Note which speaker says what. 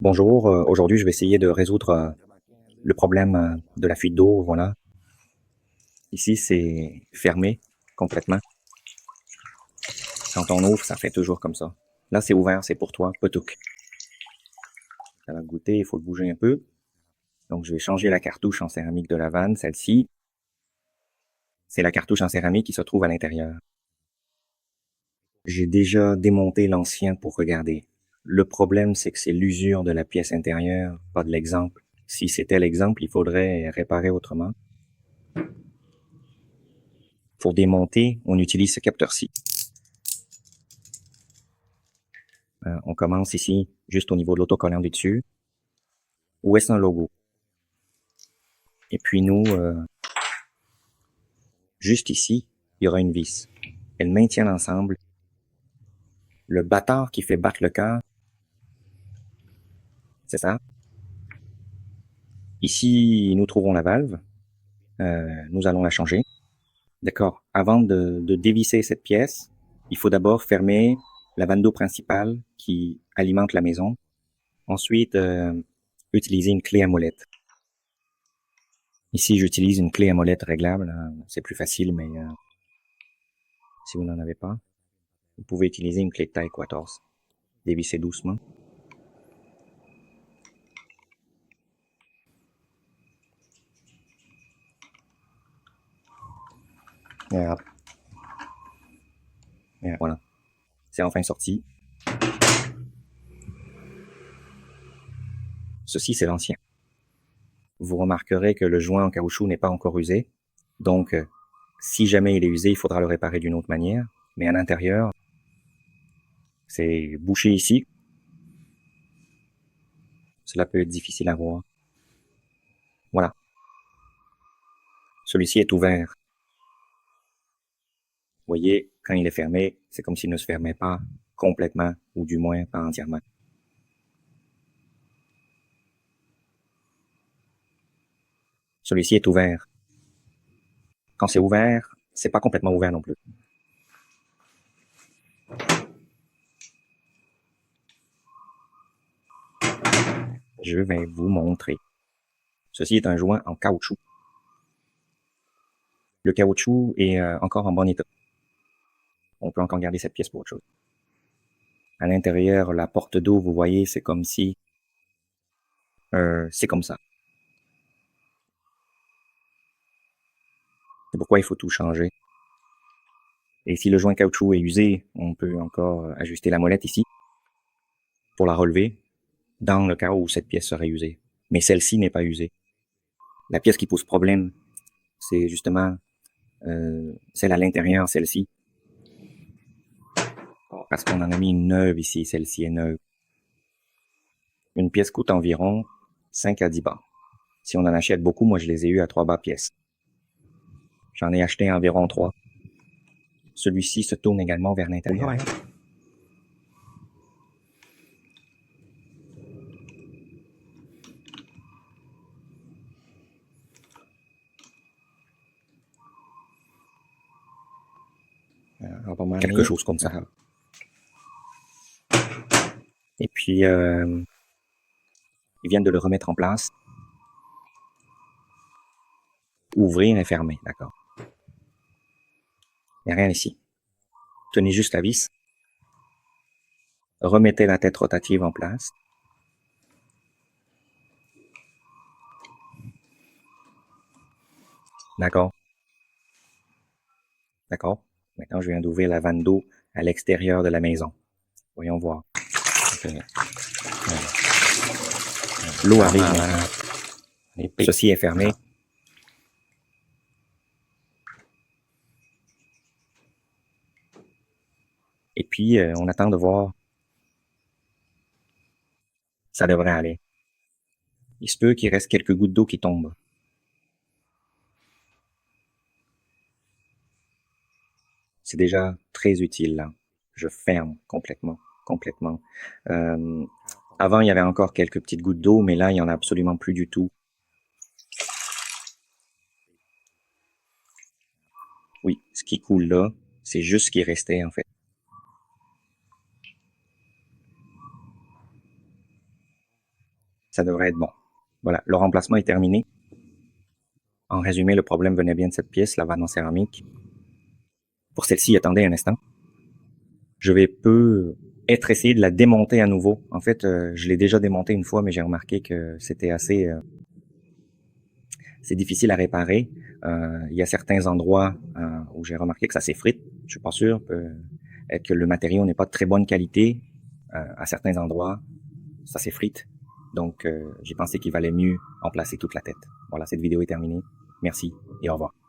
Speaker 1: Bonjour, aujourd'hui je vais essayer de résoudre le problème de la fuite d'eau. Voilà, ici c'est fermé complètement. Quand on ouvre, ça fait toujours comme ça. Là c'est ouvert, c'est pour toi, potouk. Ça va goûter, il faut le bouger un peu. Donc je vais changer la cartouche en céramique de la vanne, celle-ci. C'est la cartouche en céramique qui se trouve à l'intérieur. J'ai déjà démonté l'ancien pour regarder. Le problème c'est que c'est l'usure de la pièce intérieure, pas de l'exemple. Si c'était l'exemple, il faudrait réparer autrement. Pour démonter, on utilise ce capteur-ci. On commence ici, juste au niveau de l'autocollant du dessus. Où est-ce un logo? Et puis nous, juste ici, il y aura une vis. Elle maintient l'ensemble. Le batteur qui fait battre le cœur, c'est ça. Ici, nous trouvons la valve. Nous allons la changer. D'accord. Avant de dévisser cette pièce, il faut d'abord fermer la vanne d'eau principale qui alimente la maison. Ensuite, utiliser une clé à molette. Ici, j'utilise une clé à molette réglable. C'est plus facile, mais si vous n'en avez pas, vous pouvez utiliser une clé de taille 14. Dévisser doucement. Et voilà. C'est enfin sorti. Ceci, c'est l'ancien. Vous remarquerez que le joint en caoutchouc n'est pas encore usé. Donc, si jamais il est usé, il faudra le réparer d'une autre manière. Mais à l'intérieur, c'est bouché ici. Cela peut être difficile à voir. Voilà. Celui-ci est ouvert. Vous voyez, quand il est fermé, c'est comme s'il ne se fermait pas complètement, ou du moins pas entièrement. Celui-ci est ouvert. Quand c'est ouvert, c'est pas complètement ouvert non plus. Je vais vous montrer. Ceci est un joint en caoutchouc. Le caoutchouc est encore en bon état. On peut encore garder cette pièce pour autre chose. À l'intérieur, la porte d'eau, vous voyez, c'est comme si... c'est comme ça. C'est pourquoi il faut tout changer. Et si le joint caoutchouc est usé, on peut encore ajuster la molette ici pour la relever dans le cas où cette pièce serait usée. Mais celle-ci n'est pas usée. La pièce qui pose problème, c'est justement celle à l'intérieur, celle-ci. Parce qu'on en a mis une neuve ici, celle-ci est neuve. Une pièce coûte environ 5 à 10 bas. Si on en achète beaucoup, moi je les ai eu à 3 bas pièces. J'en ai acheté environ 3. Celui-ci se tourne également vers l'intérieur. Quelque chose comme ça. Et puis, ils viennent de le remettre en place. Ouvrir et fermer, d'accord. Il n'y a rien ici. Tenez juste la vis. Remettez la tête rotative en place. D'accord. D'accord. Maintenant, je viens d'ouvrir la vanne d'eau à l'extérieur de la maison. Voyons voir. L'eau arrive maintenant. Ceci est fermé. Et puis, on attend de voir. Ça devrait aller. Il se peut qu'il reste quelques gouttes d'eau qui tombent. C'est déjà très utile, là. Je ferme complètement, complètement. Avant, il y avait encore quelques petites gouttes d'eau, mais là, il n'y en a absolument plus du tout. Oui, ce qui coule là, c'est juste ce qui restait, en fait. ça devrait être bon. Voilà, le remplacement est terminé. En résumé, le problème venait bien de cette pièce, la vanne en céramique. Pour celle-ci, attendez un instant. Je vais être essayé de la démonter à nouveau. En fait, je l'ai déjà démontée une fois, mais j'ai remarqué que c'était c'est difficile à réparer. Il y a certains endroits où j'ai remarqué que ça s'effrite. Je suis pas sûr que le matériau n'est pas de très bonne qualité. À certains endroits, ça s'effrite. Donc, j'ai pensé qu'il valait mieux en placer toute la tête. Voilà, cette vidéo est terminée. Merci et au revoir.